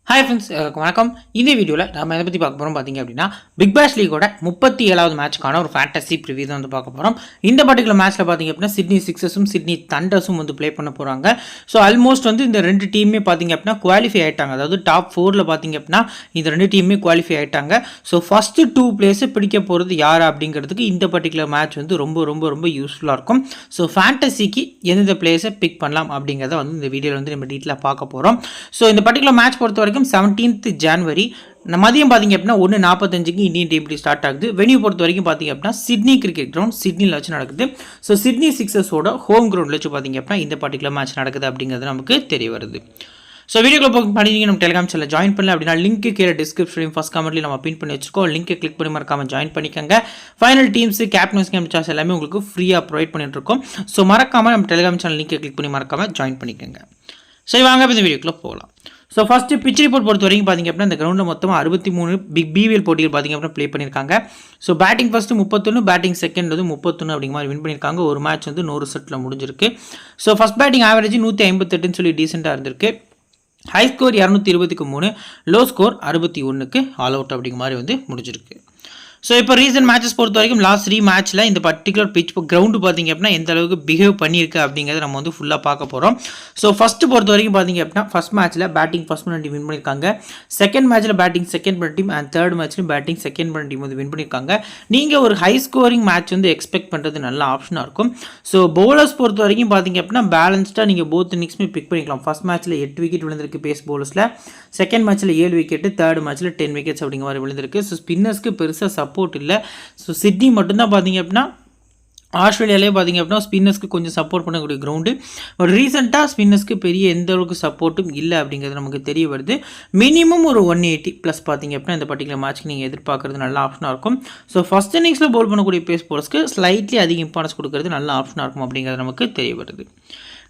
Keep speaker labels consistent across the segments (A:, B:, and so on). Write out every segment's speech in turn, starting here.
A: Hi friends, வணக்கம். இந்த வீடியோவில் நம்ம எதை பற்றி பார்க்க போகிறோம் பார்த்தீங்க அப்படின்னா, பிக் பேஷ் லீகோட 37வது மேட்ச்க்கான ஒரு ஃபேண்டசி ப்ரிவியூ தான் வந்து பார்க்க போகிறோம். இந்த பர்டிகுலர் மேட்ச்சில் பார்த்தீங்க அப்படின்னா சிட்னி சிக்ஸர்ஸும் சிட்னி தண்டர்ஸும் வந்து ப்ளே பண்ண போகிறாங்க. ஸோ ஆல்மோஸ்ட் வந்து இந்த ரெண்டு டீமே பார்த்தீங்க அப்படின்னா குவாலிஃபை ஆகிட்டாங்க. அதாவது டாப் 4ல் பார்த்தீங்க அப்படின்னா இந்த ரெண்டு டீமே குவாலிஃபை ஆகிட்டாங்க. ஸோ ஃபஸ்ட்டு 2 பிளேஸை பிடிக்க போகிறது யார் அப்படிங்கிறதுக்கு இந்த பர்டிகுலர் மேட்ச் வந்து ரொம்ப ரொம்ப ரொம்ப யூஸ்ஃபுல்லாக இருக்கும். ஸோ ஃபேண்டசிக்கு எந்தெந்த பிளேஸை பிக் பண்ணலாம் அப்படிங்கிறத வந்து இந்த வீடியோவில் வந்து நம்ம டீட்டெயிலாக பார்க்க போகிறோம். ஸோ இந்த பர்டிகுலர் மேட்ச் பொறுத்த வரைக்கும் 17th January மதியம் பார்த்தீங்க அப்படின்னா 1:45 இந்தியன் டைம் ஸ்டார்ட் ஆகுது. வெனியூ பொறுத்த வரைக்கும் பார்த்தீங்க அப்படின்னா சிட்னி கிரிக்கெட் கிரவுண்ட் சிட்னியில் வச்சு நடக்குது. ஸோ சிட்னி சிக்ஸர்ஸோட ஹோம் கிரவுண்டில் வச்சு பார்த்தீங்க அப்படின்னா இந்த பர்டிகுலர் மேட்ச் நடக்குது அப்படிங்கிறது நமக்கு தெரிய வருது. ஸோ வீடியோக்குள்ள போய் பண்ணிங்க நம்ம டெலிகிராம் சேனல் ஜாயின் பண்ணல அப்படின்னா லிங்க் கீழே டிஸ்கிரிப்ஷன் ஃபர்ஸ்ட் கமெண்ட்லேயே நம்ம பின் பண்ணி வச்சிருக்கோம். லிங்க் கிளிக் பண்ணி மறக்காமல் ஜாயின் பண்ணிக்கோங்க. Final teams captains game charge எல்லாமே உங்களுக்கு ஃப்ரீயாக ப்ரொவைட் பண்ணிட்டு இருக்கோம். ஸோ மறக்காமல் நம்ம டெலிகிராம் சேனல் லிங்க் கிளிக் பண்ணி மறக்காமல் ஜாயின் பண்ணிக்கோங்க. சரி, வாங்க இந்த வீடியோக்குள்ளே போகலாம். ஸோ ஃபஸ்ட்டு பிச் ரிப்போர்ட் பொறுத்த வரைக்கும் பார்த்திங்க அப்படின்னா இந்த கிரௌண்டில் மொத்தமாக 63 பிக் பிவிஎல் போட்டிகள் பார்த்திங்க அப்படின்னா ப்ளே பண்ணியிருக்காங்க. So batting first 31, batting second வந்து 31 அப்படிங்கிற மாதிரி வின் பண்ணியிருக்காங்க. ஒரு மேட்ச் வந்து 100 செட்டில் முடிஞ்சிருக்கு. ஸோ ஃபஸ்ட் பேட்டிங் ஆவரேஜ் 158ன்னு சொல்லி டீசெண்டாக இருந்திருக்கு. ஹை ஸ்கோர் 223, லோ ஸ்கோர் 61க்கு ஆல் அவுட் அப்படிங்கிற மாதிரி வந்து முடிஞ்சிருக்கு. ஸோ இப்போ ரீசன்ட் மேட்சஸ் பொறுத்த வரைக்கும் லாஸ்ட் 3 மேட்ச்சில் இந்த பர்டிகுலர் பிச் கிரவுண்டு பார்த்திங்க அப்படின்னா எந்த அளவுக்கு பிஹேவ் பண்ணியிருக்கு அப்படிங்கிறத நம்ம வந்து ஃபுல்லாக பார்க்க போகிறோம். ஸோ ஃபஸ்ட்டு பொறுத்த வரைக்கும் பார்த்திங்க அப்படின்னா ஃபஸ்ட் மேட்ச்சில் பேட்டிங் ஃபஸ்ட் பண்ண டீம் வின் பண்ணியிருக்காங்க. செகண்ட் மேட்ச்சில் பேட்டிங் செகண்ட் பண்ண டீம் அண்ட் தேர்ட் மேட்ச்லையும் பேட்டிங் செகண்ட் பண்ண டீம் வந்து வின் பண்ணியிருக்காங்க. நீங்கள் ஒரு ஹை ஸ்கோரிங் மேட்ச் வந்து எக்ஸ்பெக்ட் பண்ணுறது நல்ல ஆப்ஷனாக இருக்கும். ஸோ பவுலர்ஸ் பொறுத்த வரைக்கும் பார்த்திங்க அப்படின்னா பேலன்ஸ்டாக நீங்கள் போத் இன்னிங்ஸுமே பிக் பண்ணிக்கலாம். ஃபஸ்ட் மேட்ச்சில் 8 விக்கெட் விழுந்திருக்கு பேஸ் பவுலர்ஸில், செகண்ட் மேட்ச்சில் 7 விக்கெட்டு, தேர்ட் மேட்ச்சில் 10 விக்கெட்ஸ் அப்படிங்கிற மாதிரி விழுந்திருக்கு. ஸோ ஸ்பின்னர்ஸ்க்கு பெருசாக சப்போர்ட் இல்லை. ஸோ சிட்னி மட்டும்தான் பார்த்தீங்க அப்படின்னா ஆஸ்திரேலியாவிலே பார்த்தீங்க அப்படின்னா ஸ்பின்னர்ஸ்க்கு கொஞ்சம் சப்போர்ட் பண்ணக்கூடிய கிரவுண்டு. பட் ரீசெண்டாக ஸ்பின்னர்ஸ்க்கு பெரிய எந்த அளவுக்கு சப்போர்ட்டும் இல்லை அப்படிங்கிறது நமக்கு தெரிய வருது. மினிமம் ஒரு 180+ பார்த்தீங்க அப்படின்னா இந்த பர்டிகுலர் மேட்ச்க்கு நீங்கள் எதிர்பார்க்குறது நல்ல ஆப்ஷனாக இருக்கும். ஸோ ஃபஸ்ட் இன்னிங்ஸில் பவுல் பண்ணக்கூடிய பேஸ் போலர்ஸ்க்கு ஸ்லைட்லி அதிக இம்பார்ட்டன்ஸ் கொடுக்கறது நல்ல ஆப்ஷனாக இருக்கும் அப்படிங்கிறது நமக்கு தெரிய வருது.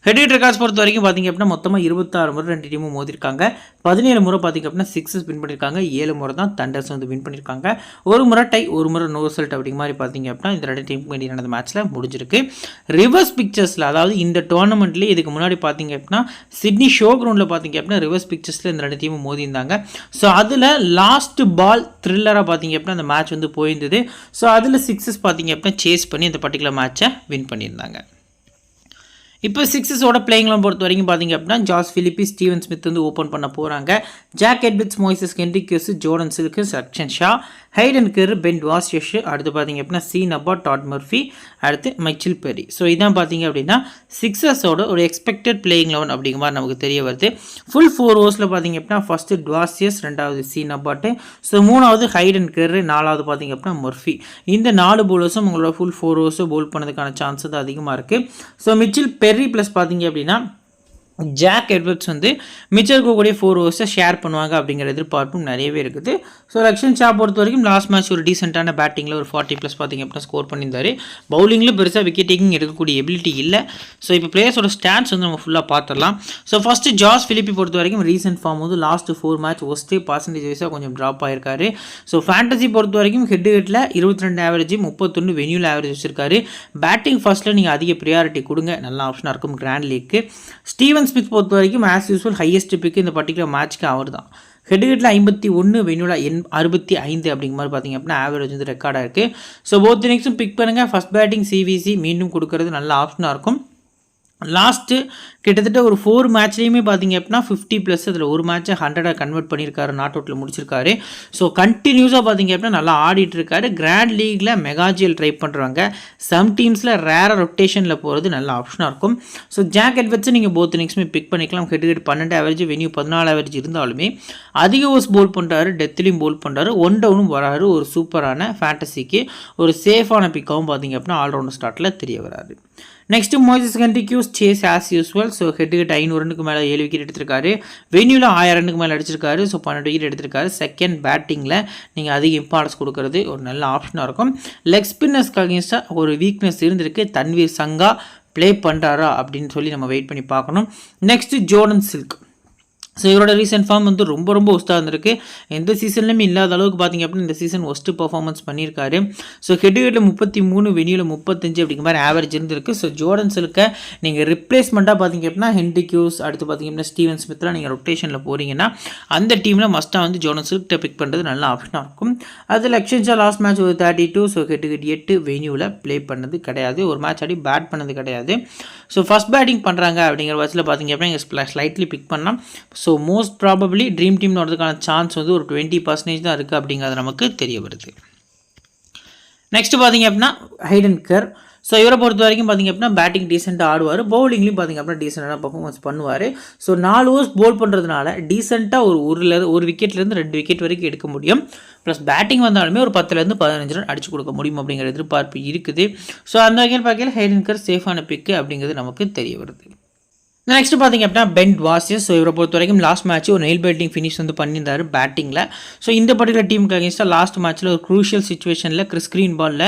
A: ஹெட் ரெக்கார்ட்ஸ் பொறுத்த வரைக்கும் பார்த்திங்க அப்படின்னா மொத்தமாக 26 முறை ரெண்டு டீமும் மோதிருக்காங்க. 17 முறை பார்த்திங்க அப்படின்னா சிக்ஸஸ் வின் பண்ணியிருக்காங்க. 7 முறை தான் தண்டர்ஸ் வந்து வின் பண்ணியிருக்காங்க. ஒரு முறை டை, ஒரு முறை நோ ரிசல்ட் அப்படிங்கிற மாதிரி பார்த்திங்க அப்படின்னா இந்த ரெண்டு டீமுக்கு வேண்டிய நடந்த மேட்ச்சில் முடிஞ்சிருக்கு. ரிவர்ஸ் பிக்சர்ஸில், அதாவது இந்த டோர்னமெண்ட்லேயே இதுக்கு முன்னாடி பார்த்திங்க அப்படின்னா சிட்னி ஷோ கிரவுண்டில் பார்த்திங்க அப்படின்னா ரிவர்ஸ் பிக்சர்ஸில் இந்த ரெண்டு டீமும் மோதியிருந்தாங்க. ஸோ அதில் லாஸ்ட் பால் த்ரில்லராக பார்த்திங்க அப்படின்னா அந்த மேட்ச் வந்து போயிருந்தது. ஸோ அதில் சிக்ஸஸ் பார்த்திங்க அப்படின்னா சேஸ் பண்ணி இந்த பர்டிகுலர் மேட்சை வின் பண்ணியிருந்தாங்க. இப்போ சிக்ஸஸோட பிளேயிங்லாம் பொறுத்த வரைக்கும் பார்த்திங்க அப்படின்னா ஜாஸ் பிலிப்பி, ஸ்டீவன் ஸ்மித் வந்து ஓப்பன் பண்ண போகிறாங்க. Jack Edwards, Moises Henriques, Jordan Silk, சக்ஷன் ஷா, ஹைடன் கர், பென் வாஸ்யஷ், அடுத்து பார்த்திங்க அப்படின்னா சி நபா, டாட் மர்ஃபி, அடுத்து மைச்சில் பெரி. ஸோ இதான் பார்த்திங்க அப்படின்னா சிக்ஸஸோட ஒரு எக்ஸ்பெக்டட் பிளேயிங் 11 அப்படிங்கிற மாதிரி நமக்கு தெரிய வருது. ஃபுல் 4 ஓவர்ஸில் பார்த்திங்க அப்படின்னா ஃபஸ்ட்டு டுவாசியஸ், ரெண்டாவது சி நபாட்டு, ஸோ மூணாவது ஹைடன் கர், நாலாவது பார்த்திங்க அப்படின்னா மர்ஃபி. இந்த 4 பவுலர்ஸும் உங்களோட ஃபுல் 4 ஓவர்ஸும் பவுல் பண்ணதுக்கான சான்ஸ் தான் அதிகமாக இருக்குது. ஸோ மிச்சில் பெரி ப்ளஸ் பார்த்தீங்க அப்படின்னா ஜாக் எட்வர்ட்ஸ் வந்து மிச்சம் இருக்கக்கூடிய 4 ஓவர்ஸை ஷேர் பண்ணுவாங்க அப்படிங்கிற எதிர்பார்ப்பும் நிறையவே இருக்குது. ஸோ ரக்ஷன் ஷா பொறுத்த வரைக்கும் லாஸ்ட் மேட்ச் ஒரு டீசெண்டான பேட்டிங்கில் ஒரு 40+ பார்த்திங்க அப்படின்னா ஸ்கோர் பண்ணியிருந்தார். பவுலிங்கில் பெருசாக விக்கெட் டேக்கிங் எடுக்கக்கூடிய எபிலிட்டி இல்லை. ஸோ இப்போ பிளேயர்ஸோட ஸ்டாட்ஸ் வந்து நம்ம ஃபுல்லாக பார்த்துடலாம். ஸோ ஃபஸ்ட்டு ஜாஸ் பிலிப்பி பொறுத்த வரைக்கும் ரீசெண்ட் ஃபார்ம் வந்து லாஸ்ட் 4 மேட்ச் ஒஸ்ட்டே பர்சன்டேஜ் வைஸாக கொஞ்சம் ட்ராப் ஆகிருக்காரு. ஸோ ஃபேண்டசி பொறுத்த வரைக்கும் ஹெட்டில் 22 ஆவரேஜ், 31 வென்யூல் ஆவரேஜ் வச்சிருக்காரு. பேட்டிங் ஃபர்ஸ்ட்டில் நீங்கள் அதிக ப்ரியாரிட்டி கொடுங்க, நல்ல ஆப்ஷனாக இருக்கும் கிராண்ட் லீக்கு. ஸ்டீவன் ஸ்மித் பொறுத்த வரைக்கும் ஆஸ் யூஸ்வல் ஹையஸ்ட் பிக்கு இந்த பர்டிகுலர் மேட்ச்க்கு அவர் தான். ஹெட்ல 51, வென்யூல 65 அப்படிங்கிற மாதிரி பார்த்திங்க அப்படின்னா ஆவரேஜ் வந்து ரெக்கார்டாக இருக்குது. ஸோ போத் இன்னிங்ஸும் பிக் பண்ணுங்கள். ஃபஸ்ட் பேட்டிங் சிவிசி மீண்டும் கொடுக்கறது நல்ல ஆப்ஷனாக இருக்கும். லாஸ்ட்டு கிட்டத்தட்ட ஒரு 4 மேட்ச்லேயுமே பார்த்திங்க அப்படின்னா 50+, அதில் ஒரு மேட்ச்சை 100 கன்வெர்ட் பண்ணியிருக்காரு, நாட் அவுட்டில் முடிச்சிருக்காரு. ஸோ கண்டினியூஸாக பார்த்திங்க அப்படின்னா நல்லா ஆடிட்டு இருக்காரு. கிராண்ட் லீக்கில் மெகாஜியல் ட்ரை பண்ணுறாங்க. சம் டீம்ஸில் ரேராக ரொட்டேஷனில் போகிறது நல்ல ஆப்ஷனாக இருக்கும். ஸோ ஜாக் எட்வர்ட்ஸை நீங்கள் போத் இன்னிங்ஸுமே பிக் பண்ணிக்கலாம். ஹெட் 12 ஆவரேஜ், வென்யூ 14 ஆவரேஜ் இருந்தாலுமே அதிக ஓவர்ஸ் போல் பண்ணுறாரு, டெத்லையும் போல் பண்ணுறாரு, 1 டவுனும் வராரு. ஒரு சூப்பரான ஃபேண்டசிக்கு ஒரு சேஃபான பிக்காகவும் பார்த்திங்க அப்படின்னா ஆல்ரவுண்டர் ஸ்டார்ட்டில் தெரிய வராது. Next Moises Henriques, chase as usual. So had 500 ரன்னுக்கு மேலே 7 விக்கெட் எடுத்திருக்காரு. வென்யூவில் 1000 ரன்னுக்கு மேலே அடிச்சிருக்காரு. ஸோ 12 விக்கெட் எடுத்திருக்காரு. செகண்ட் பேட்டிங்கில் நீங்கள் அதிக இம்பார்ட்டன்ஸ் கொடுக்கறது ஒரு நல்ல ஆப்ஷனாக இருக்கும். லெக் ஸ்பின்னர்ஸ்க்கு அகேன்ஸ்டாக ஒரு வீக்னஸ் இருந்திருக்கு. தன்வீர் சங்கா ப்ளே பண்ணுறாரா அப்படின்னு சொல்லி நம்ம வெயிட் பண்ணி பார்க்கணும். Next Jordan silk. ஸோ இவரோட ரீசெண்ட் ஃபார்ம் வந்து ரொம்ப ஒஸ்ட்டாக இருந்திருக்கு. எந்த சீசன்லையுமே இல்லாத அளவுக்கு பார்த்தீங்க அப்படின்னா இந்த சீசன் ஒஸ்ட்டு பர்ஃபார்மன்ஸ் பண்ணியிருக்காரு. ஸோ ஹெட் 33 வெனியூவில் 35 அப்படிங்கிற மாதிரி ஆவரேஜ் இருந்திருக்கு. ஸோ ஜோர்டன் சில்கை நீங்கள் ரிப்ளேஸ்மெண்ட்டாக பார்த்தீங்க அப்படின்னா ஹென்ரி கியூஸ் அடுத்து பார்த்தீங்க அப்படின்னா ஸ்டீவன் ஸ்மித்லாம் நீங்கள் ரொட்டேஷனில் போகிறீங்கன்னா அந்த டீமில் மஸ்ட்டாக வந்து ஜோர்டன் சில்கிட்ட பிக் பண்ணுறது நல்ல ஆப்ஷனாக இருக்கும். அது லக்ஷன்ஷா லாஸ்ட் மேட்ச் ஒரு 32. ஸோ ஹெட் 8 வெனியூவில் ப்ளே பண்ணது கிடையாது. ஒரு மேட்ச் ஆடி பேட் பண்ணது கிடையாது. ஸோ ஃபஸ்ட் பேட்டிங் பண்ணுறாங்க அப்படிங்கிற பட்சத்தில் பார்த்தீங்க அப்படின்னா இங்கே ஸ்லைட்லி பிக் பண்ணலாம். So most probably dream team வரதுக்கான சான்ஸ் வந்து ஒரு 20% தான் இருக்குது அப்படிங்கிறது நமக்கு தெரிய வருது. நெக்ஸ்ட் பார்த்தீங்க அப்படின்னா ஹைடன் கர். ஸோ இவரை பொறுத்த வரைக்கும் பார்த்திங்க அப்படின்னா பேட்டிங் டீசெண்டாக ஆடுவார், பவுலிங்லேயும் பார்த்திங்க அப்படின்னா டீசெண்டான பர்ஃபார்மன்ஸ் பண்ணுவார். ஸோ 4 ஓவர்ஸ் போல் பண்ணுறதுனால டீசெண்டாக ஒரு விக்கெட்லேருந்து 2 விக்கெட் வரைக்கும் எடுக்க முடியும். ப்ளஸ் பேட்டிங் வந்தாலுமே ஒரு 10லேருந்து 15 ரன் அடிச்சு கொடுக்க முடியும் அப்படிங்கிற எதிர்பார்ப்பு இருக்குது. ஸோ அந்த வகையில் பார்க்கல ஹைடன் கர் சேஃபான பிக்கு அப்படிங்கிறது நமக்கு தெரிய வருது. நெக்ஸ்ட் பார்த்தீங்க அப்படின்னா பென் வாசியஸ். ஸோ இவரை பொறுத்த வரைக்கும் லாஸ்ட் மேட்ச் ஒரு நெயில் பைட்டிங் ஃபினிஷ் வந்து பண்ணியிருந்தார் பேட்டிங்கில். ஸோ இந்த பர்டிகுலர் டீமுக்கு அகேன்ஸ்டாக லாஸ்ட் மேட்ச்சில் ஒரு க்ரூஷியல் சுச்சுவேஷனில் கிறிஸ் கிரீன் பாலில்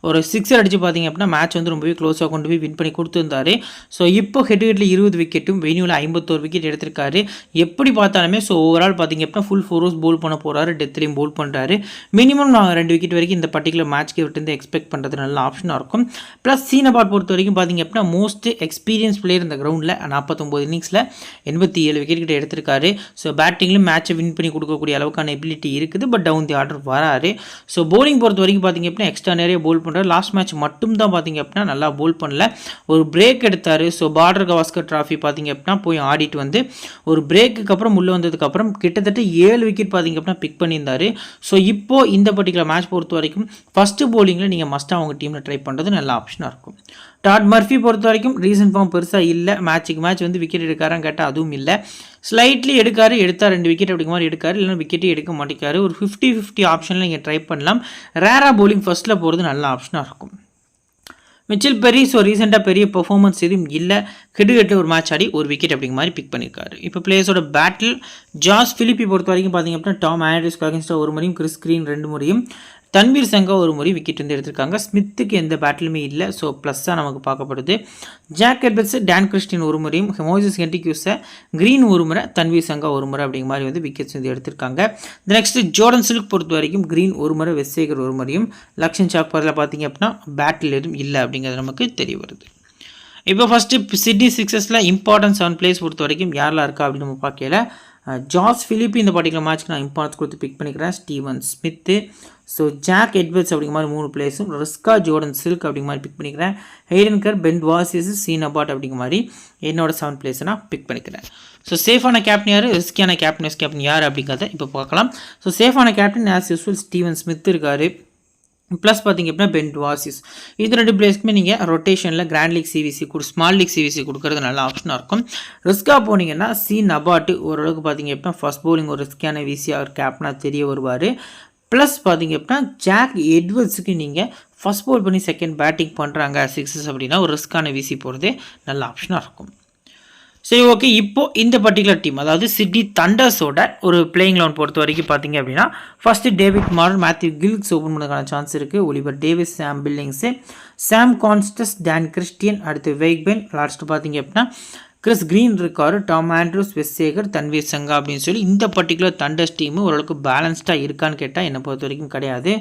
A: ஒரு 6 அடிச்சு பார்த்தீங்க அப்படின்னா மேட்ச் வந்து ரொம்பவே க்ளோஸாக கொண்டு போய் வின் பண்ணி கொடுத்துருந்தாரு. ஸோ இப்போ ஹெட்ல 20 விக்கெட்டும் வெனியூவில் 51 விக்கெட் எடுத்திருக்காரு. எப்படி பார்த்தாலுமே ஸோ ஓவரால் பார்த்தீங்க அப்படின்னா ஃபுல் 4 ஓவர்ஸ் போல் பண்ண போகிறாரு, டெத்லையும் போல் பண்ணுறாரு. மினிமம் நான் 2 விக்கெட் வரைக்கும் இந்த பர்டிகுலர் மேட்ச்க்கு விட்டு எக்ஸ்பெக்ட் பண்ணுறது நல்ல ஆப்ஷனாக இருக்கும். ப்ளஸ் சீனபாட் பொறுத்த வரைக்கும் பார்த்தீங்க அப்படின்னா மோஸ்ட் எக்ஸ்பீரியன்ஸ் பிளேயர் இந்த கிரவுண்டில் 49 இன்னிங்ஸில் 87 விக்கெட் கிட்ட எடுத்திருக்காரு. ஸோ பேட்டிங்லையும் மேட்சை வின் பண்ணி கொடுக்கக்கூடிய அளவுக்கான எபிலிட்டி இருக்குது. பட் டவுன் தி ஆர்டர் வராரு. ஸோ போலிங் பொறுத்த வரைக்கும் பார்த்தீங்க அப்படின்னா எக்ஸ்ட்ரா நிறைய போல் பண்ணுறாரு. லாஸ்ட் மேட்ச் மட்டும் தான் பார்த்தீங்க அப்படின்னா நல்லா போல் பண்ணல, ஒரு பிரேக் எடுத்தார். ஸோ பார்டர் கவாஸ்கர் டிராஃபி பார்த்தீங்க அப்படின்னா போய் ஆடிட்டு வந்து ஒரு பிரேக்குக்கு அப்புறம் உள்ளே வந்ததுக்கப்புறம் கிட்டத்தட்ட 7 விக்கெட் பார்த்தீங்க அப்படின்னா பிக் பண்ணியிருந்தார். ஸோ இப்போ இந்த பர்டிகுலர் மேட்ச் பொறுத்த வரைக்கும் ஃபஸ்ட்டு போலிங்கில் நீங்கள் மஸ்ட்டாக அவங்க டீமில் ட்ரை பண்ணுறது நல்ல ஆப்ஷனாக இருக்கும். டாட் மர்ஃபி பொறுத்த வரைக்கும் ரீசன்ட் ஃபார்ம் பெருசாக இல்லை. மேட்சுக்கு மேட்ச் வந்து விக்கெட் எடுக்காரான்னு கேட்டால் அதுவும் இல்லை. ஸ்லைட்லி எடுத்தார் 2 விக்கெட் அப்படிங்கிற மாதிரி எடுக்காரு, இல்லைனா விக்கெட்டே எடுக்க மாட்டேங்காரு. ஒரு 50-50 ஆப்ஷனில் நீங்கள் ட்ரை பண்ணலாம். ரேராக போலிங் ஃபஸ்ட்டில் போகிறது நல்ல ஆப்ஷனாக இருக்கும். மிச்சல் பெரி ஸோ ரீசெண்டாக பெரிய பெர்ஃபார்மன்ஸ் எதுவும் இல்லை. ஹெட் ஒரு மேட்ச் ஆடி ஒரு விக்கெட் அப்படிங்கிற மாதிரி பிக் பண்ணியிருக்காரு. இப்போ பிளேயர்ஸோட பேட்டில் ஜாஸ் பிலிப்பி பொறுத்த வரைக்கும் பார்த்தீங்க அப்படின்னா டாம் ஆண்ட்ரூஸ்க்கு அகேன்ஸ்டாக ஒரு முறையும், கிறிஸ் கிரீன் 2 முறையும், தன்வீர் சங்கா ஒரு முறை விக்கெட் வந்து எடுத்திருக்காங்க. ஸ்மித்துக்கு எந்த பேட்டிலுமே இல்லை. ஸோ ப்ளஸ்ஸாக நமக்கு பார்க்கப்படுது. ஜாக் எட்வர்ட்ஸ், டான் கிறிஸ்டின் ஒரு முறையும், மோசஸ் ஹென்ரிக்யூஸை, கிரீன் ஒரு முறை, தன்வீர் சங்கா ஒரு முறை அப்படிங்கிற மாதிரி வந்து விக்கெட்ஸ் வந்து எடுத்திருக்காங்க. நெக்ஸ்ட் ஜோர்டன் சில்க் பொறுத்த வரைக்கும் கிரீன் ஒரு முறை, வெஸ்டேகர் ஒரு முறையும், லக்ஷன் சாக்பரில் பார்த்தீங்க அப்படின்னா பேட்டில் எதுவும் இல்லை அப்படிங்கிறது நமக்கு தெரிய வருது. இப்போ ஃபஸ்ட்டு சிட்னி சிக்ஸஸில் இம்பார்ட்டன்ஸ் 7 பிளேஸ் பொறுத்த வரைக்கும் யாரெல்லாம் இருக்கா அப்படின்னு நம்ம பார்க்கல. ஜாஸ் பிலிப்பி இந்த பர்டிகுலர் மேட்ச்க்கு நான் இம்பார்ட்டன்ஸ் கொடுத்து பிக் பண்ணிக்கிறேன். Steven Smith, so Jack Edwards அப்படிங்கிற மாதிரி 3 பிளேஸும், ரிஸ்கா, ஜோர்டன் சில்க் அப்படிங்கிற மாதிரி பிக் பண்ணிக்கிறேன். ஹைடன் கர், பென் வாசியஸ், சீனபாட் அப்படிங்கிற மாதிரி என்னோட 7 பிளேஸை நான் பிக் பண்ணிக்கிறேன். ஸோ சேஃபான கேப்டன் யார், ரிஸ்கியான கேப்டன் யார் அப்படிங்கிறத இப்போ பார்க்கலாம். ஸோ சேஃபான captain as usual Steven Smith இருக்கார். ப்ளஸ் பார்த்தீங்க அப்படின்னா பென் வாசிஸ். இது 2 பிளேஸ்க்குமே நீங்கள் ரொட்டேஷனில் grand league CVC small league CVC கொடுக்குறது நல்ல ஆப்ஷனாக இருக்கும். ரிஸ்காக போனீங்கன்னா நபாட்டு ஓரளவுக்கு பார்த்தீங்க அப்படின்னா ஃபஸ்ட் பவுலிங் ஒரு ரிஸ்கியான விசியாக ஒரு கேப்டனாக தெரிய வருவார். ப்ளஸ் பார்த்தீங்க அப்படின்னா ஜாக் எட்வர்ட்ஸுக்கு நீங்கள் ஃபஸ்ட் பவுல் பண்ணி செகண்ட் பேட்டிங் பண்ணுறாங்க 6 அப்படின்னா ஒரு ரிஸ்கான விசி போகிறது நல்ல ஆப்ஷனாக இருக்கும். சரி, ஓகே. இப்போது இந்த பர்டிகுலர் டீம் அதாவது சிட்னி தண்டர்ஸோட ஒரு பிளேயிங் லெவன் பொறுத்த வரைக்கும் பார்த்தீங்க அப்படின்னா first David Warner, Matthew Gilkes open பண்ணதுக்கான சான்ஸ் இருக்குது. Oliver Davies, Sam Billings, Sam Konstas, Dan Christian, அடுத்து வெய்க்பென், லாஸ்ட்டு பார்த்தீங்க அப்படின்னா கிறிஸ் கிரீன் இருக்கார், Tom Andrews, Wes Agar, Tanveer Sangha அப்படின்னு சொல்லி இந்த பர்டிகுலர் தண்டர்ஸ் டீமு ஓரளவுக்கு பேலன்ஸ்டாக இருக்கான்னு கேட்டால் என்னை பொறுத்த வரைக்கும் கிடையாது.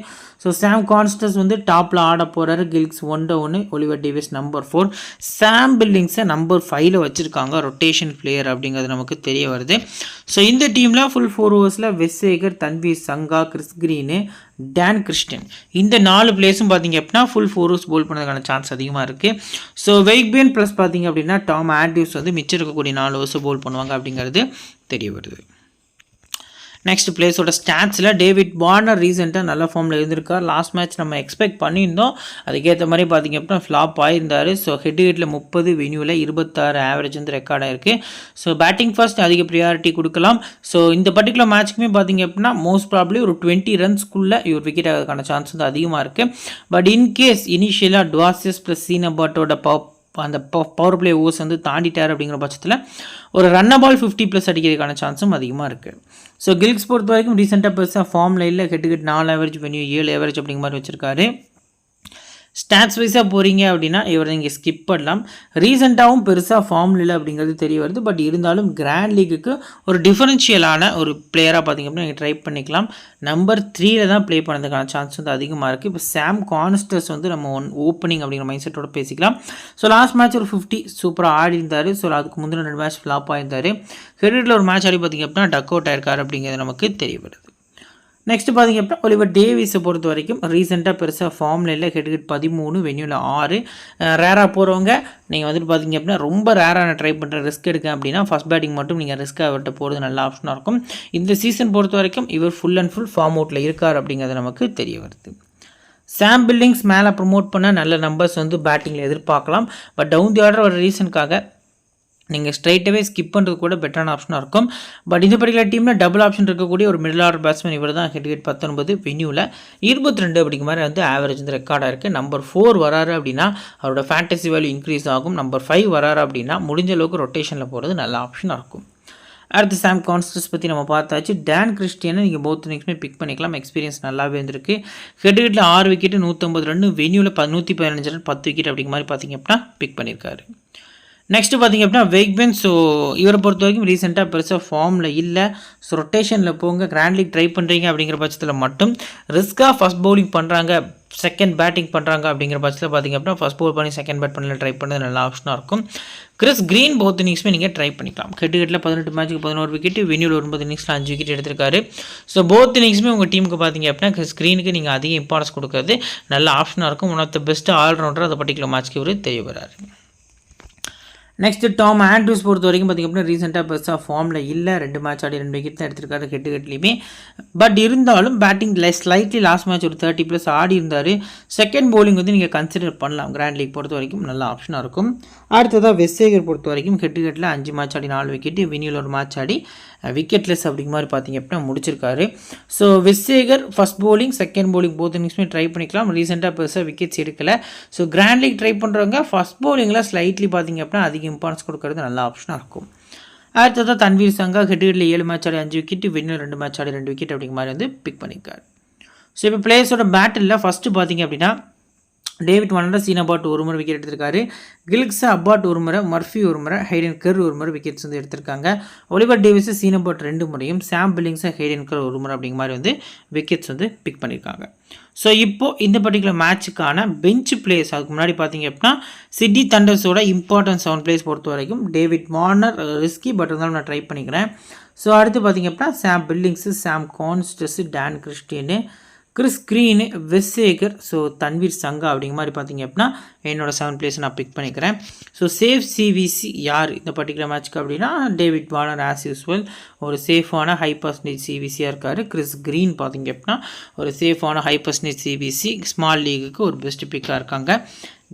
A: ஸோ சாம் கான்ஸ்டஸ் வந்து டாப்பில் ஆட போகிறாரு, கில்க்ஸ் 1-1, ஒலிவர் டேவிஸ் நம்பர் 4, சாம் பில்லிங்ஸை நம்பர் 5 வச்சுருக்காங்க, ரொட்டேஷன் பிளேயர் அப்படிங்கிறது நமக்கு தெரிய வருது. ஸோ இந்த டீமில் ஃபுல் 4 ஓவர்ஸில் வெஸ்டேகர், தன்வீர் சங்கா, கிறிஸ் கிரீனு, டான் கிறிஸ்டியன் இந்த 4 பிளேஸும் பார்த்தீங்க அப்படின்னா ஃபுல் 4 ஓவர்ஸ் போல் பண்ணதுக்கான சான்ஸ் அதிகமாக இருக்குது. ஸோ வெய்க்பென் ப்ளஸ் பார்த்தீங்க அப்படின்னா டாம் ஆண்ட்ரூஸ் வந்து மிச்சம் இருக்கக்கூடிய 4 ஓவர்ஸ் போல் பண்ணுவாங்க அப்படிங்கிறது தெரிய வருது. நெக்ஸ்ட் பிளேஸோட ஸ்டாட்ஸில் டேவிட் வார்னர் ரீசெண்டாக நல்ல ஃபார்மில் இருந்திருக்கார். லாஸ்ட் மேட்ச் நம்ம எக்ஸ்பெக்ட் பண்ணியிருந்தோம், அதுக்கேற்ற மாதிரி பார்த்திங்க அப்படின்னா ஃப்ளாப் ஆகியிருந்தார். ஸோ ஹெட்டில் 30, வெனியூவில் 26 ஆவரேஜ் வந்து ரெக்கார்ட் ஆகிருக்கு. ஸோ பேட்டிங் ஃபர்ஸ்ட் அதிக ப்ரியாரிட்டி கொடுக்கலாம். ஸோ இந்த பர்டிகுலர் மேட்ச்க்குமே பார்த்திங்க அப்படின்னா மோஸ்ட் ப்ராப்ளி ஒரு 20 ரன்ஸ்க்குள்ளே இவர் விக்கெட் ஆகிறதுக்கான சான்ஸ் வந்து அதிகமாக இருக்குது. பட் இன்கேஸ் இனிஷியலாக டுவாசிஸ் ப்ளஸ் சீனபாட்டோட அந்த பவர் பிளே ஓவர்ஸ் வந்து தாண்டிட்டார் அப்படிங்கிற பட்சத்தில் ஒரு ரன்னபால் 50+ அடிக்கிறதுக்கான சான்ஸும் அதிகமாக இருக்குது. ஸோ கில்க்ஸ் பொறுத்த வரைக்கும் ரீசெண்டாக பெருசாக ஃபார்மில் இல்லை, ஹெட் 4 ஆவரேஜ், வெனியூ 7 ஆவரேஜ் அப்படிங்கிற மாதிரி வச்சுருக்காரு. ஸ்டாட்ஸ் வைஸாக போகிறீங்க அப்படின்னா இவர் நீங்கள் ஸ்கிப் பண்ணலாம். ரீசெண்டாகவும் பெருசாக ஃபார்மில் இல்லை அப்படிங்கிறது தெரிய வருது. பட் இருந்தாலும் கிராண்ட் லீக்குக்கு ஒரு டிஃபரன்ஷியலான ஒரு பிளேயராக பார்த்திங்க அப்படின்னா நீங்கள் ட்ரை பண்ணிக்கலாம். நம்பர் 3ல் தான் ப்ளே பண்ணதுக்கான சான்ஸ் வந்து அதிகமாக இருக்குது. இப்போ சாம் கான்ஸ்டர்ஸ் வந்து நம்ம ஓப்பனிங் அப்படிங்கிற மைண்ட் செட்டோட பேசிக்கலாம். ஸோ லாஸ்ட் மேட்ச் ஒரு 50 சூப்பராக ஆடி இருந்தார். ஸோ அதுக்கு முந்தின 2 மேட்ச் ஃப்ளாப் ஆயிருந்தார். ஹெரிட்டில் ஒரு மேட்ச் ஆடி பார்த்திங்க அப்படின்னா டக் அவுட் ஆயிருக்காரு அப்படிங்கிறது நமக்கு தெரிய வருது. நெக்ஸ்ட் பார்த்திங்க அப்படின்னா ஒலிவர் டேவிஸை பொறுத்த வரைக்கும் ரீசெண்டாக பெருசாக ஃபார்மில் இல்லை. ஹெட் 13 வென்யூவில் 6. ரேராக போகிறவங்க நீங்கள் வந்துட்டு பார்த்திங்க அப்படின்னா ரொம்ப ரேராக ட்ரை பண்ணுற ரிஸ்க் எடுக்க அப்படின்னா ஃபஸ்ட் பேட்டிங் மட்டும் நீங்கள் ரிஸ்க்காக அவர்கிட்ட போகிறது நல்ல ஆப்ஷனாக இருக்கும். இந்த சீசன் பொறுத்த வரைக்கும் இவர் ஃபுல் அண்ட் ஃபுல் ஃபார்ம் அவுட்டில் இருக்கார் அப்படிங்கிறது நமக்கு தெரிய வருது. சாம் பில்லிங்ஸ் மேலே ப்ரொமோட் பண்ண நல்ல நம்பர்ஸ் வந்து பேட்டிங்கில் எதிர்பார்க்கலாம். பட் டவுன் தி ஆர்டர் ஒரு ரீசனுக்காக நீங்கள் ஸ்ட்ரைட்டாகவே ஸ்கிப் பண்ணுறது கூட பெட்டரான ஆப்ஷனாக இருக்கும். பட் இந்த பர்டிகுலர் டீமில் டபுள் ஆப்ஷன் இருக்கக்கூடிய ஒரு மிடில் ஆர்டர் பேட்ஸ்மேன் இவர் தான். ஹெட் 19 வென்யூவில் 22 அப்படிங்கிற மாதிரி வந்து ஆவரேஜ் வந்து ரெக்கார்டாக இருக்குது. நம்பர் 4 வராரு அப்படின்னா அவரோட ஃபேண்டசி வேல்யூ இன்க்ரீஸ் ஆகும். நம்பர் 5 வராரு அப்படின்னா முடிஞ்ச அளவுக்கு ரொட்டேஷனில் போகிறது நல்ல ஆப்ஷனாக இருக்கும். அடுத்து சாம் கான்ஸ்டர்ஸ் பற்றி நம்ம பார்த்தாச்சு. டான் கிறிஸ்டியனை நீங்கள் போத் இன்னிங்ஸுமே பிக் பண்ணிக்கலாம். எக்ஸ்பீரியன்ஸ் நல்லாவே இருந்திருக்கு. ஹெட் 6 விக்கெட்டு 150 ரன், வென்யூவில் 115 ரன் 10 விக்கெட் அப்படிங்கிற மாதிரி பார்த்திங்க அப்படின்னா பிக் பண்ணியிருக்காரு. நெக்ஸ்ட்டு பார்த்திங்க அப்படின்னா வெக்பென். ஸோ இவரை பொறுத்த வரைக்கும் ரீசெண்டாக பெருசாக ஃபார்மில் இல்லை. ஸோ ரொட்டேஷனில் போங்க. கிராண்ட் லீக் ட்ரை பண்ணுறீங்க அப்படிங்கிற பட்சத்தில் மட்டும் ரிஸ்க்காக ஃபஸ்ட் பவுலிங் பண்ணுறாங்க, செகண்ட் பேட்டிங் பண்ணுறாங்க அப்படிங்கிற பட்சத்தில் பார்த்திங்க அப்படின்னா ஃபஸ்ட் பவுல் பண்ணி செகண்ட் பேட் பண்ணல ட்ரை பண்ணது நல்ல ஆப்ஷனாக இருக்கும். கிறிஸ் கிரீன் போத் இன்னிங்ஸுமே நீங்கள் ட்ரை பண்ணிக்கலாம். ஹெட்டில் 18 மேட்ச்சுக்கு 11 விக்கெட்டு, வென்யூவில் 9 இன்னிங்ஸில் 5 விக்கெட் எடுத்திருக்காரு. ஸோ போத் இன்னிங்ஸுமே உங்கள் டீமுக்கு பார்த்திங்க அப்படின்னா கிறிஸ் கிரீனுக்கு நீங்கள் அதிக இம்பார்ட்டன்ஸ் கொடுக்குறது நல்ல ஆப்ஷனாக இருக்கும். One of the best allrounder அந்த பர்டிகுலர் மேட்ச்க்கு இவர் தெரிய வராரு. நெக்ஸ்ட்டு டாம் ஆண்ட்ரூஸ் பொறுத்த வரைக்கும் பார்த்திங்க அப்படின்னா ரீசெண்டாக பெருசாக ஃபார்மில் இல்லை. 2 மேட்ச் ஆடி 2 விக்கெட் தான் எடுத்திருக்காரு ஹெட்லேயுமே. பட் இருந்தாலும் பேட்டிங் ஸ்லைட்லி லாஸ்ட் மேட்ச் ஒரு 30+ ஆடி இருந்தார். செகண்ட் பவுலிங் வந்து நீங்கள் கன்சிடர் பண்ணலாம். கிராண்ட் லீக் பொறுத்த வரைக்கும் நல்ல ஆப்ஷனாக இருக்கும். அடுத்ததாக வெஸ்ஸேகர் பொறுத்த வரைக்கும் ஹெட்டில் 5 மேட்ச் ஆடி 4 விக்கெட்டு, வென்யூவில் ஒரு மேட்ச் ஆடி விக்கெட்லெஸ் அப்படிங்கிற மாதிரி பார்த்திங்க அப்படின்னா முடிச்சிருக்காரு. So Wes Agar first bowling second bowling both இன்னிங்ஸுமே ட்ரை பண்ணிக்கலாம். ரீசெண்டாக பெருசாக விக்கெட்ஸ் எடுக்கலை. ஸோ கிராண்ட் லீக் ட்ரை பண்ணுறவங்க ஃபஸ்ட் பவுலிங்கில் ஸ்லைட்லி பார்த்திங்க அப்படின்னா அதிக இம்பார்ட்டன்ஸ் கொடுக்கறது நல்ல ஆப்ஷனாக இருக்கும். அடுத்ததான் தன்வீர் சங்கா ஹெட்டில் 7 மேட்ச் ஆடி 5 விக்கெட்டு, வென்யூவில் 2 மேட்ச் ஆடி 2 விக்கெட் அப்படிங்கிற மாதிரி வந்து பிக் பண்ணியிருக்காரு. ஸோ இப்போ பிளேயர்ஸோட பேட்டில் ஃபஸ்ட்டு பார்த்திங்க அப்படின்னா டேவிட் வார்னர் சீன் அபாட் 1 முறை விக்கெட் எடுத்திருக்காரு. கில்க்ஸா அபாட் 1 முறை, மர்ஃபி 1 முறை, ஹைடன் கர் 1 முறை விக்கெட்ஸ் வந்து எடுத்திருக்காங்க. ஒலிவர் டேவிஸ் சீன் அபாட் 2 முறையும், சாம் பில்லிங்ஸை ஹைடன் கர் 1 முறை அப்படிங்கிற மாதிரி வந்து விக்கெட்ஸ் வந்து பிக் பண்ணியிருக்காங்க. ஸோ இப்போது இந்த பர்டிகுலர் மேட்சுக்கான பெஞ்ச் பிளேஸ் அதுக்கு முன்னாடி பார்த்திங்க அப்படின்னா சிட்னி தண்டர்ஸோட இம்பார்ட்டன்ட் 7 பிளேஸ் பொறுத்த வரைக்கும் டேவிட் வார்னர் ரிஸ்கி பட் இருந்தாலும் நான் ட்ரை பண்ணிக்கிறேன். ஸோ அடுத்து பார்த்திங்க அப்படின்னா Sam Billings, Sam Konstas, Dan Christian, Chris Green, Wes Agar, so Tanveer Sangha அப்படிங்கிற மாதிரி பார்த்திங்க அப்படின்னா என்னோட 7 பிளேஸ் நான் பிக் பண்ணிக்கிறேன். ஸோ சேஃப் சிவிசி யார் இந்த பர்டிகுலர் மேட்ச்க்கு அப்படின்னா டேவிட் வார்னர் ஆஸ் யூஸ்வல் ஒரு சேஃபான ஹை பர்சன்டேஜ் சிவிசியாக இருக்கார். கிறிஸ் கிரீன் பார்த்திங்க அப்படின்னா ஒரு சேஃபான ஹை பர்சன்டேஜ் சிவிசி, ஸ்மால் லீகுக்கு ஒரு பெஸ்ட் பிக்காக இருக்காங்க.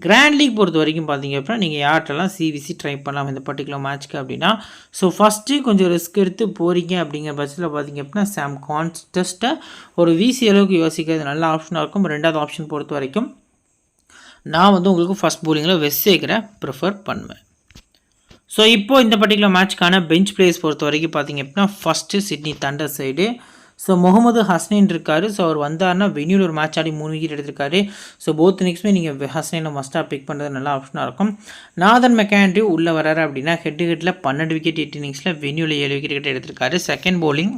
A: கிராண்ட் லீக் பொறுத்த வரைக்கும் பார்த்திங்க அப்படின்னா நீங்கள் யார்கிட்டலாம் சிவிசி ட்ரை பண்ணலாம் இந்த பர்டிகுலர் மேட்ச்க்கு அப்படின்னா ஸோ ஃபஸ்ட்டு கொஞ்சம் ரிஸ்க் எடுத்து போகிறீங்க அப்படிங்கிற பட்சத்தில் பார்த்திங்க அப்படின்னா சாம் கான்ஸ்டஸ்ட்டை ஒரு விசி அளவுக்கு யோசிக்கிறது நல்ல ஆப்ஷனாக இருக்கும். 2வது ஆப்ஷன் பொறுத்த வரைக்கும் நான் வந்து உங்களுக்கு ஃபஸ்ட் பவுலிங்கில் வெஸ்ஸேகரை ப்ரிஃபர் பண்ணுவேன். ஸோ இப்போது இந்த பர்டிகுலர் மேட்ச்க்கான பெஞ்ச் பிளேஸ் பொறுத்த வரைக்கும் பார்த்திங்க அப்படின்னா first Sydney Thunder side so Mohammad Hasnain இருக்கார். ஸோ அவர் வந்தார்னா வென்யூவில் ஒரு மேட்ச் ஆடி 3 விக்கெட் எடுத்திருக்காரு. ஸோ போத் இன்னிங்ஸுமே நீங்கள் ஹஸ்னைனை மஸ்ட்டாக பிக் பண்ணுறது நல்ல ஆப்ஷனாக இருக்கும். நாதன் மெக்காண்ட்ரி உள்ளே வராரு அப்படின்னா ஹெட்டில் 12 விக்கெட் 8 இன்னிங்ஸில் வென்யூவில் 7 விக்கெட் எடுத்திருக்காரு. செகண்ட் பவுலிங்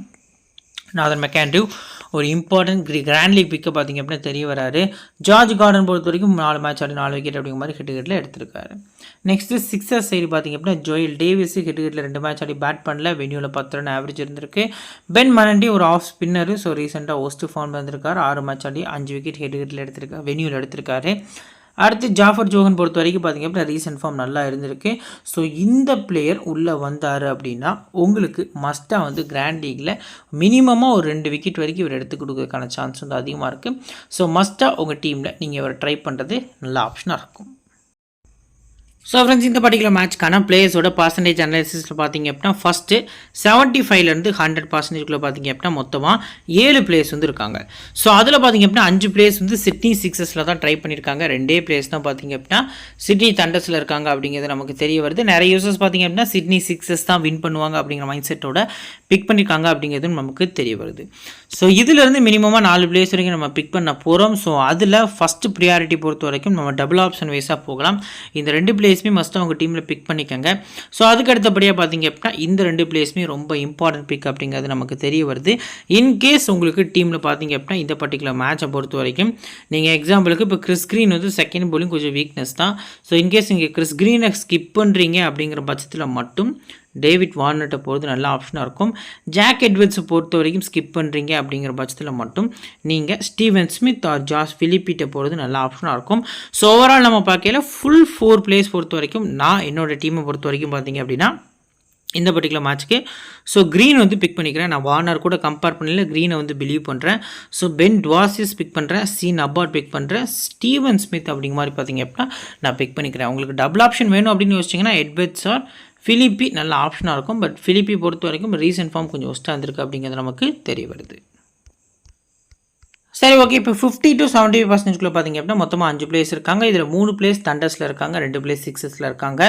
A: நாதன் மெக்காண்ட்ரி ஒரு இம்பார்ட்டன்ட் கிராண்ட் லீக் பிக்கை பார்த்திங்க அப்படின்னா தெரிய வராரு. ஜார்ஜ் கார்டன் பொறுத்த வரைக்கும் 4 மேட்ச் ஆடி 4 விக்கெட் அப்படிங்கிற மாதிரி ஹெட்டில் எடுத்திருக்காரு. நெக்ஸ்ட்டு சிக்ஸர் சைடு பார்த்திங்க அப்படின்னா ஜோயல் டேவிஸ் ஹெட்டில் 2 மேட்ச் ஆடி பேட் பண்ணல, வென்யூவில் 10 ரன் ஆவரேஜ் இருந்திருக்கு. பென் மனண்டி ஒரு ஆஃப் ஸ்பின்னரு, ஸோ ரீசெண்டாக ஒஸ்ட் ஃபார்ம் வந்திருக்காரு. 6 மேட்ச் ஆடி 5 விக்கெட் ஹெட்டில் எடுத்திருக்காரு, வென்யூவில் எடுத்திருக்காரு. அடுத்து ஜாஃபர் ஜோஹன் பொறுத்த வரைக்கும் பார்த்திங்க அப்படின்னா ரீசெண்ட் ஃபார்ம் நல்லா இருந்திருக்கு. ஸோ இந்த பிளேயர் உள்ளே வந்தார் அப்படின்னா உங்களுக்கு மஸ்ட்டாக வந்து கிராண்ட் லீக்கில் மினிமமாக ஒரு 2 விக்கெட் வரைக்கும் இவர் எடுத்து கொடுக்கறதுக்கான சான்ஸ் வந்து அதிகமாக இருக்குது. ஸோ மஸ்ட்டாக உங்கள் டீமில் நீங்கள் இவரை ட்ரை பண்ணுறது நல்ல ஆப்ஷனாக இருக்கும். ஸோ ஃப்ரெண்ட்ஸ் இந்த பர்டிகுலர் மேட்ச்க்கான பிளேயர்ஸோட பர்சன்டேஜ் அனாலிசிஸில் பார்த்தீங்க அப்படின்னா ஃபஸ்ட்டு 75லேருந்து 100% பார்த்தீங்க அப்படின்னா மொத்தமாக 7 பிளேயர்ஸ் வந்து இருக்காங்க. ஸோ அதில் பார்த்தீங்க அப்படின்னா 5 பிளேயர்ஸ் வந்து சிட்னி சிக்ஸஸில் தான் ட்ரை பண்ணியிருக்காங்க. 2 பிளேயர்ஸ் தான் பார்த்தீங்க அப்படின்னா சிட்னி தண்டர்ஸில் இருக்காங்க அப்படிங்கிறது நமக்கு தெரிய வருது. நிறைய யூசர்ஸ் பார்த்தீங்க அப்படின்னா சிட்னி சிக்ஸஸ் தான் வின் பண்ணுவாங்க அப்படிங்கிற மைண்ட் செட்டோட பிக் பண்ணியிருக்காங்க அப்படிங்கிறது நமக்கு தெரிய வருது. ஸோ இதிலேருந்து மினிமமாக 4 பிளேயர்ஸ் வரைக்கும் நம்ம பிக் பண்ண போகிறோம். ஸோ அதில் ஃபஸ்ட்டு ப்ரியாரிட்டி பொறுத்த வரைக்கும் நம்ம டபுள் ஆப்ஷன் வைஸாக போகலாம். இந்த 2 பிளேயர்ஸுமே மஸ்ட்டு அவங்க டீமில் பிக் பண்ணிக்கோங்க. ஸோ அதுக்கு அடுத்தபடியாக பார்த்தீங்க அப்படின்னா இந்த 2 பிளேயர்ஸுமே ரொம்ப இம்பார்ட்டன்ட் பிக் அப்படிங்கிறது நமக்கு தெரிய வருது. இன்கேஸ் உங்களுக்கு டீமில் பார்த்தீங்க அப்படின்னா இந்த பர்டிகுலர் மேட்சை பொறுத்த வரைக்கும் நீங்கள் எக்ஸாம்பிளுக்கு இப்போ கிறிஸ் கிரீன் வந்து செகண்ட் போலிங் கொஞ்சம் வீக்னஸ் தான். ஸோ இன்கேஸ் நீங்கள் கிறிஸ் கிரீனை ஸ்கிப் பண்ணுறீங்க அப்படிங்கிற பட்சத்தில் மட்டும் டேவிட் வார்னர்ட்டை போகிறது நல்ல ஆப்ஷனாக இருக்கும். ஜாக் எட்வர்ட்ஸை பொறுத்த வரைக்கும் ஸ்கிப் பண்ணுறீங்க அப்படிங்கிற பட்சத்தில் மட்டும் நீங்கள் ஸ்டீவன் ஸ்மித் ஆர் ஜாஸ் பிலிப்பிட்ட போகிறது நல்ல ஆப்ஷனாக இருக்கும். ஸோ ஓவரால் நம்ம பார்க்கல ஃபுல் 4 பிளேயர்ஸ் பொறுத்த வரைக்கும் நான் என்னோடய டீமை பொறுத்த வரைக்கும் பார்த்தீங்க அப்படின்னா இந்த பர்டிகுலர் மேட்ச்க்கு ஸோ க்ரீன் வந்து பிக் பண்ணிக்கிறேன். நான் வார்னர் கூட கம்பேர் பண்ணல, க்ரீனை வந்து பிலீவ் பண்ணுறேன். ஸோ பென் டுவாசிஸ் பிக் பண்ணுறேன், சீன் அபார்ட் பிக் பண்ணுறேன், ஸ்டீவன் ஸ்மித் அப்படிங்கிற மாதிரி பார்த்தீங்க அப்படின்னா நான் பிக் பண்ணிக்கிறேன். உங்களுக்கு டபுள் ஆப்ஷன் வேணும் அப்படின்னு யோசிச்சிங்கன்னா எட்வர்ட்ஸ் ஆர் பிலிப்பி நல்ல ஆப்ஷனாக இருக்கும். பட் பிலிப்பி பொறுத்த வரைக்கும் ரீசன்ட் ஃபார்ம் கொஞ்சம் ஒஸ்ட்டாக இருந்திருக்கு அப்படிங்கிறது நமக்கு தெரிய வருது. சரி ஓகே, இப்போ 50 to 75% பார்த்தீங்க அப்படின்னா மொத்தமாக 5 பிளேயர்ஸ் இருக்காங்க. இதில் 3 பிளேயர்ஸ் தண்டர்ஸில் இருக்காங்க, 2 பிளேயர்ஸ் சிக்ஸஸில் இருக்காங்க.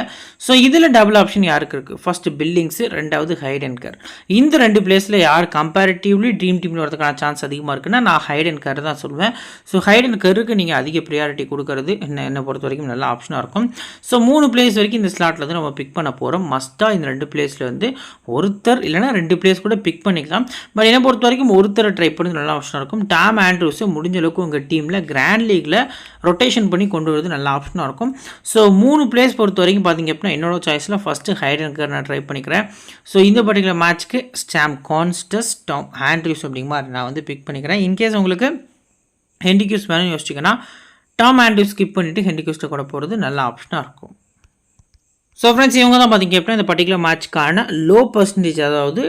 A: ஸோ இதில் டபுள் ஆப்ஷன் யாருக்கு இருக்குது? ஃபஸ்ட்டு பில்லிங்ஸு, ரெண்டாவது ஹைடென்கர். இந்த 2 பிளேயர்ஸில் யார் கம்பேரிட்டிவ்லி ட்ரீம் டீமில் வரதுக்கான சான்ஸ் அதிகமாக இருக்குன்னா நான் ஹைடென்கர் தான் சொல்லுவேன். ஸோ ஹைடென்கருக்கு நீங்கள் அதிக ப்ரியாரிட்டி கொடுக்கறது என்னை பொறுத்த வரைக்கும் நல்ல ஆப்ஷனாக இருக்கும். ஸோ 3 பிளேயர்ஸ் வரைக்கும் இந்த ஸ்லாட்டில் வந்து நம்ம பிக் பண்ண போகிறோம். மஸ்ட்டாக இந்த 2 பிளேயர்ஸில் வந்து ஒருத்தர் இல்லைனா 2 பிளேயர்ஸ் கூட பிக் பண்ணிக்கலாம். பட் என்னை பொறுத்த வரைக்கும் ஒருத்தரை ட்ரை பண்ணது நல்ல ஆப்ஷனாக இருக்கும். டாம் ஆண்ட்ரூஸை முடிஞ்ச அளவுக்கு உங்கள் டீமில் கிராண்ட் லீக்கில் ரொட்டேஷன் பண்ணி கொண்டு வரது நல்ல ஆப்ஷனாக இருக்கும். ஸோ 3 பிளேயர்ஸ் பொறுத்த வரைக்கும் பார்த்தீங்க அப்படின்னா என்னோட சாய்ஸில் ஃபஸ்ட்டு ஹைடென்கர் நான் ட்ரை பண்ணிக்கிறேன். ஸோ இந்த பர்டிகுலர் மேட்ச்க்கு ஸ்டாம் கான்ஸ்டஸ், டாம் ஆண்ட்ரூஸ் அப்படிங்கிற மாதிரி நான் வந்து பிக் பண்ணிக்கிறேன். இன்கேஸ் உங்களுக்கு ஹென்ரிக்யூஸ் வேணும்னு யோசிச்சிங்கன்னா டாம் ஆண்ட்ரூஸ் ஸ்கிப் பண்ணிவிட்டு ஹென்ரிக்யூஸ்ட்டை கூட போகிறது நல்ல ஆப்ஷனாக இருக்கும். ஸோ ஃப்ரெண்ட்ஸ் இவங்க தான் பார்த்தீங்க அப்படின்னா இந்த பர்டிகுலர் மேட்ச்க்கான லோ பர்சன்டேஜ், அதாவது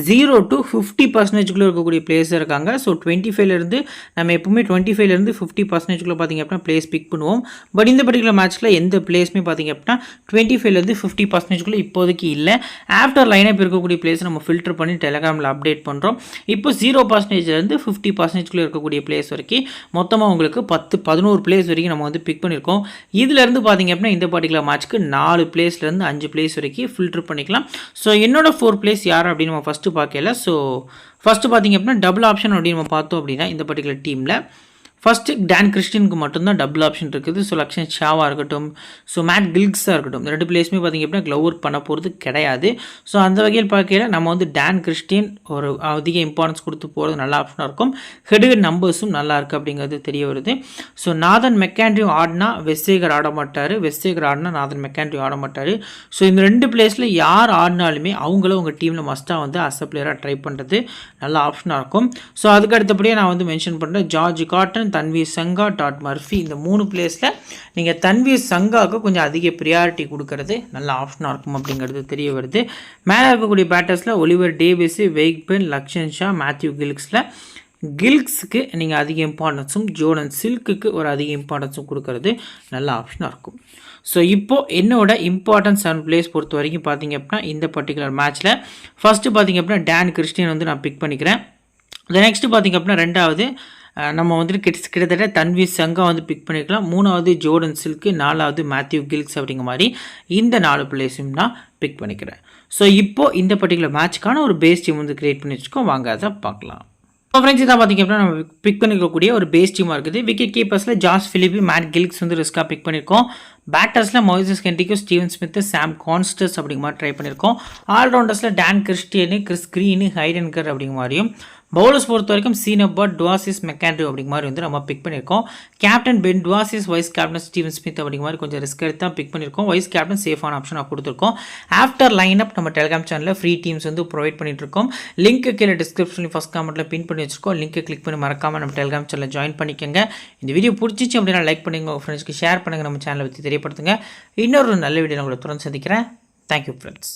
A: 0 to 50% இருக்கக்கூடிய பிளேயர்ஸ் இருக்காங்க. ஸோ 25லேருந்து நம்ம எப்பவுமே 25லேருந்து 50% பார்த்தீங்க அப்படின்னா பிளேஸ் பிக் பண்ணுவோம். பட் இந்த பர்டிகுலர் மேட்ச்சில் எந்த பிளேஸுமே பார்த்தீங்க அப்படின்னா 25லேருந்து 50% இப்போதைக்கு இல்லை. ஆஃப்டர் லைனப் இருக்கக்கூடிய பிளேஸ் நம்ம ஃபில்டர் பண்ணி டெலகிராமில் அப்டேட் பண்ணுறோம். இப்போ 0%லேருந்து 50% இருக்கக்கூடிய பிளேஸ் வரைக்கும் மொத்தமாக உங்களுக்கு 10-11 பிளேஸ் வரைக்கும் நம்ம வந்து பிக் பண்ணியிருக்கோம். இதிலேருந்து பார்த்தீங்க அப்படின்னா இந்த பர்டிகுலர் மேட்ச்க்கு 4 பிளேஸ்லேருந்து 5 பிளேஸ் வரைக்கும் ஃபில்டர் பண்ணிக்கலாம். ஸோ என்னோட 4 பிளேஸ் யார் அப்படின்னு நம்ம ஃபஸ்ட்டு பார்க்கல. ஸோ ஃபஸ்ட்டு பார்த்தீங்க அப்படின்னா டபுள் ஆப்ஷன் அப்படின்னு நம்ம பார்த்தோம் அப்படின்னா இந்த பர்டிகுலர் டீமில் ஃபஸ்ட்டு டான் கிறிஸ்டியனுக்கு மட்டும்தான் டபுள் ஆப்ஷன் இருக்குது. ஸோ லக்ஷன் ஷாவாக இருக்கட்டும், ஸோ மேட் கில்க்ஸாக இருக்கட்டும், இந்த 2 பிளேஸுமே பார்த்திங்க அப்படின்னா க்ளவ் ஒர்க் பண்ண போகிறது கிடையாது. ஸோ அந்த வகையில் பார்க்கல நம்ம வந்து டான் கிறிஸ்டியன் ஒரு அதிக இம்பார்ட்டன்ஸ் கொடுத்து போகிறது நல்ல ஆப்ஷனாக இருக்கும். ஹெட் நம்பர்ஸும் நல்லா இருக்குது அப்படிங்கிறது தெரிய வருது. ஸோ நாதன் மெக்காண்ட்ரியூ ஆடினா வெஸ்டேகர் ஆட மாட்டார், வெஸ்டேகர் ஆடினா நாதன் மெக்காண்ட்ரியூ ஆட மாட்டார். ஸோ இந்த 2 பிளேஸில் யார் ஆடினாலுமே அவங்கள உங்கள் டீமில் மஸ்ட்டாக வந்து அஸ் அ பிளேயராக ட்ரை பண்ணுறது நல்ல ஆப்ஷனாக இருக்கும். ஸோ அதுக்கு அடுத்தபடியே நான் வந்து மென்ஷன் பண்ணுறேன் ஜார்ஜ் காட்டன், தன்வீர் சங்கா, டாட் மர்ஃபி. இந்த 3 பிளேஸில் நீங்கள் தன்வீர் சங்காவுக்கு கொஞ்சம் அதிக ப்ரியாரிட்டி கொடுக்கறது நல்ல ஆப்ஷனாக இருக்கும் அப்படிங்கிறது தெரிய வருது. மேலே இருக்கக்கூடிய பேட்டர்ஸில் ஒலிவர் டேவிஸ், வெய்க்பென், லக்ஷன் ஷா, மேத்யூ கில்க்ஸில் கில்க்ஸுக்கு நீங்கள் அதிக இம்பார்ட்டன்ஸும் ஜோர்டன் சில்க்குக்கு ஒரு அதிக இம்பார்ட்டன்ஸும் கொடுக்கறது நல்ல ஆப்ஷனாக இருக்கும். ஸோ இப்போது என்னோட இம்பார்ட்டன்ஸ் 7 பிளேஸ் பொறுத்த வரைக்கும் பார்த்தீங்க அப்படின்னா இந்த பர்டிகுலர் மேட்ச்சில் ஃபஸ்ட்டு பார்த்தீங்க அப்படின்னா டான் கிறிஸ்டியன் வந்து நான் பிக் பண்ணிக்கிறேன். நெக்ஸ்ட்டு பார்த்தீங்க அப்படின்னா ரெண்டாவது நம்ம வந்துட்டு கிட்டத்தட்ட தன்வீர் சங்கா வந்து பிக் பண்ணிக்கலாம். 3வது ஜோர்டன் சில்க்கு, 4வது மேத்யூ கில்க்ஸ் அப்படிங்கிற மாதிரி இந்த 4 பிளேஸையும் நான் பிக் பண்ணிக்கிறேன். ஸோ இப்போது இந்த பர்டிகுலர் மேட்ச்க்கான ஒரு பேஸ் டீம் வந்து கிரியேட் பண்ணி வச்சுக்கோம், வாங்க அதை பார்க்கலாம். ஸோ ஃப்ரெண்ட்ஸ் இதான் பார்த்திங்க அப்படின்னா நம்ம பிக் பண்ணிக்கக்கூடிய ஒரு பேஸ் டீமாக இருக்குது. விக்கெட் கீப்பர்ஸில் ஜாஸ் பிலிப்பி, மேட் கில்க்ஸ் வந்து ரிஸ்க்காக பிக் பண்ணியிருக்கோம். பேட்டர்ஸில் மொய்சஸ் ஹென்ரிக்யூ, ஸ்டீவன் ஸ்மித், சாம் கான்ஸ்டஸ் அப்படிங்கிற மாதிரி ட்ரை பண்ணியிருக்கோம். ஆல்ரவுண்டர்ஸில் டான் கிறிஸ்டியனு, கிறிஸ் கிரீனு, ஹைடென்கர் அப்படிங்கிற மாதிரியும். பவுலர்ஸ் பொறுத்த வரைக்கும் சீன் அபார்ட், டுவாசிஸ், மெக்காண்ட்ரியூ அப்படிங்கிற மாதிரி வந்து நம்ம பிக் பண்ணியிருக்கோம். Captain Ben Dwarshuis, vice captain Steven Smith அப்படிங்கிற மாதிரி கொஞ்சம் ரிஸ்க் எடுத்து தான் பிக் பண்ணியிருக்கோம். வைஸ் கேப்டன் சேஃபான ஆப்ஷனாக கொடுத்துருக்கோம். ஆஃப்டர் லைனப் நம்ம டெலிகிராம் சேனலில் ஃப்ரீ டீம்ஸ் வந்து ப்ரொவைட் பண்ணிட்டு இருக்கோம். லிங்க் கீழே டிஸ்கிரிப்ஷனில் ஃபஸ்ட் கமெண்ட்டில் பின் பண்ணி வச்சிருக்கோம். லிங்க்கை கிளிக் பண்ணி மறக்காமல் நம்ம டெலிகிராம் சேனலில் ஜாயின் பண்ணிக்கோங்க. இந்த வீடியோ பிடிச்சிச்சு அப்படின்னா லைக் பண்ணுங்கள், உங்கள் ஃப்ரெண்ட்ஸ்க்கு ஷேர் பண்ணுங்கள், நம்ம சேனலை பற்றி தெரியப்படுத்துங்க. இன்னொரு நல்ல வீடியோ உங்களை தொடர்ந்து சந்திக்கிறேன். Thank you friends.